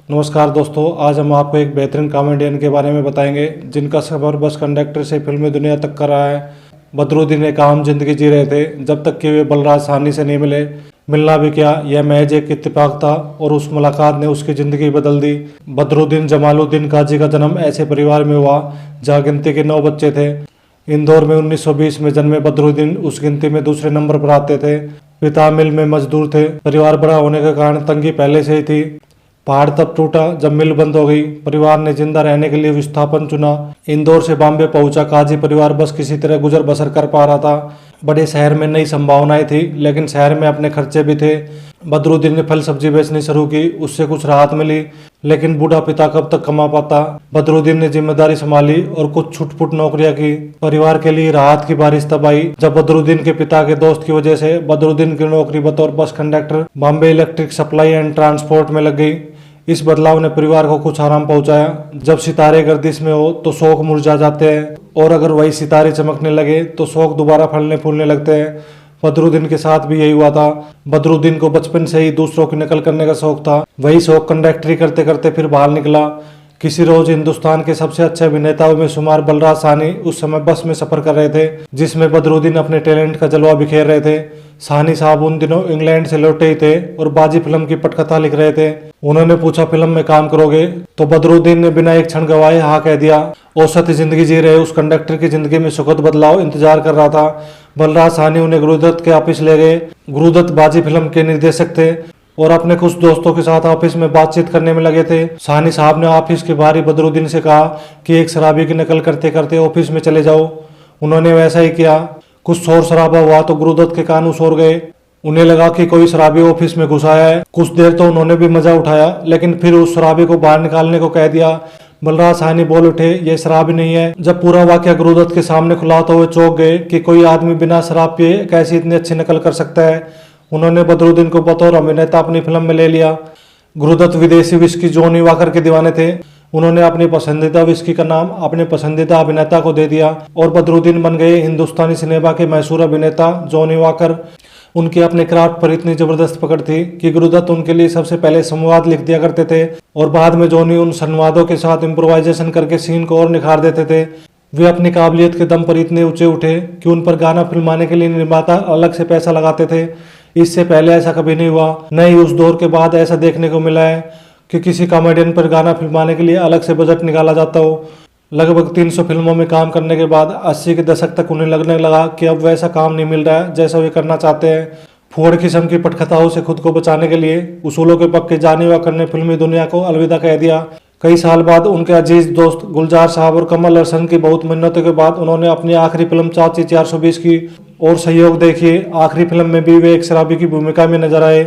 नमस्कार दोस्तों, आज हम आपको एक बेहतरीन कॉमेडियन के बारे में बताएंगे जिनका सफर बस कंडक्टर से फिल्मी दुनिया तक का रहा है। बदरुद्दीन एक आम जिंदगी जी रहे थे जब तक कि वे बलराज साहनी से नहीं मिले। मिलना भी क्या, यह महज एक इत्तेफाक था और उस मुलाकात ने उसकी जिंदगी बदल दी। बदरुद्दीन जमालुद्दीन काजी का जन्म ऐसे परिवार में हुआ जहाँ गिनती के 9 बच्चे थे। इंदौर में 1920 में जन्मे बदरुद्दीन उस गिनती में दूसरे नंबर पर आते थे। पिता मिल में मजदूर थे। परिवार बड़ा होने के कारण तंगी पहले से ही थी। पहाड़ तब टूटा जब मिल बंद हो गई। परिवार ने जिंदा रहने के लिए विस्थापन चुना। इंदौर से बॉम्बे पहुंचा काजी परिवार बस किसी तरह गुजर बसर कर पा रहा था। बड़े शहर में नई संभावनाएं थी, लेकिन शहर में अपने खर्चे भी थे। बदरुद्दीन ने फल सब्जी बेचनी शुरू की, उससे कुछ राहत मिली, लेकिन बूढ़ा पिता कब तक कमा पाता। बदरुद्दीन ने जिम्मेदारी संभाली और कुछ छुटपुट नौकरियां की। परिवार के लिए राहत की बारिश तब आई जब बदरुद्दीन के पिता के दोस्त की वजह से बदरुद्दीन की नौकरी बतौर bus conductor Bombay electric supply and transport में लग गई। इस बदलाव ने परिवार को कुछ आराम पहुंचाया। जब सितारे गर्दिश में हो तो शौक मुरझा जाते हैं, और अगर वही सितारे चमकने लगे तो शौक दोबारा फलने फूलने लगते हैं। बदरुद्दीन के साथ भी यही हुआ था। बदरुद्दीन को बचपन से ही दूसरों की नकल करने का शौक था। वही शौक कंडक्टरी करते करते फिर बाहर निकला। किसी रोज हिंदुस्तान के सबसे अच्छे अभिनेताओं में शुमार बलराज साहनी उस समय बस में सफर कर रहे थे, जिसमें बदरुद्दीन अपने टैलेंट का जलवा बिखेर रहे थे। साहनी साहब उन दिनों इंग्लैंड से लौटे ही थे और बाजी फिल्म की पटकथा लिख रहे थे। उन्होंने पूछा, फिल्म में काम करोगे? तो बदरुद्दीन ने बिना एक क्षण गवाए हाँ कह दिया। औसत जिंदगी जी रहे उस कंडक्टर की जिंदगी में सुखद बदलाव इंतजार कर रहा था। बलराज साहनी उन्हें गुरुदत्त के ऑफिस ले गए। गुरुदत्त बाजी फिल्म के निर्देशक थे और अपने कुछ दोस्तों के साथ ऑफिस में बातचीत करने में लगे थे। साहनी साहब ने ऑफिस के बाहर बदरुद्दीन से कहा कि एक शराबी की नकल करते करते ऑफिस में चले जाओ। उन्होंने वैसा ही किया। कुछ शोर शराबा हुआ तो गुरुदत्त के कान उसोर गए। उन्हें लगा कि कोई शराबी ऑफिस में घुस आया है। कुछ देर तो उन्होंने भी मजा उठाया, लेकिन फिर उस शराबी को बाहर निकालने को कह दिया। बलराज साहनी बोल उठे, ये शराबी नहीं है। जब पूरा वाकया गुरुदत्त के सामने खुला तो वे चौंक गए कि कोई आदमी बिना शराब पिए कैसी इतनी अच्छी नकल कर सकता है। उन्होंने बदरुद्दीन को बतौर अभिनेता अपनी फिल्म में ले लिया। गुरुदत्त विदेशी विस्की जॉनी वॉकर के दीवाने थे। उन्होंने अपनी पसंदीदा विस्की का नाम अपने पसंदीदा अभिनेता को दे दिया और बदरुद्दीन बन गए हिंदुस्तानी सिनेमा के मशहूर अभिनेता जॉनी वॉकर। उनकी अपने क्राफ्ट पर इतनी जबरदस्त पकड़ थी कि गुरुदत्त उनके लिए सबसे पहले संवाद लिख दिया करते थे और बाद में जॉनी उन संवादों के साथ इम्प्रोवाइजेशन करके सीन को और निखार देते थे। वे अपनी काबिलियत के दम पर इतने ऊंचे उठे कि उन पर गाना फिल्माने के लिए निर्माता अलग से पैसा लगाते थे। इससे पहले ऐसा कभी नहीं हुआ, न ही उस दौर के बाद ऐसा देखने को मिला है कि किसी कॉमेडियन पर गाना फिल्माने के लिए अलग से बजट निकाला जाता हो। लगभग 300 फिल्मों में काम करने के बाद 80 के दशक तक उन्हें लगने लगा कि अब वैसा काम नहीं मिल रहा है जैसा वे करना चाहते हैं। फुहड़ किस्म की पटकथाओं से खुद को बचाने के लिए उसूलों के पक्के जानी वॉकर ने फिल्मी दुनिया को अलविदा कह दिया। कई साल बाद उनके अजीज दोस्त गुलजार साहब और कमल हसन की बहुत मिन्नतों के बाद उन्होंने अपनी आखिरी फिल्म चाची 420 की और सहयोग देखिए। आखिरी फिल्म में भी वे एक शराबी की भूमिका में नजर आए।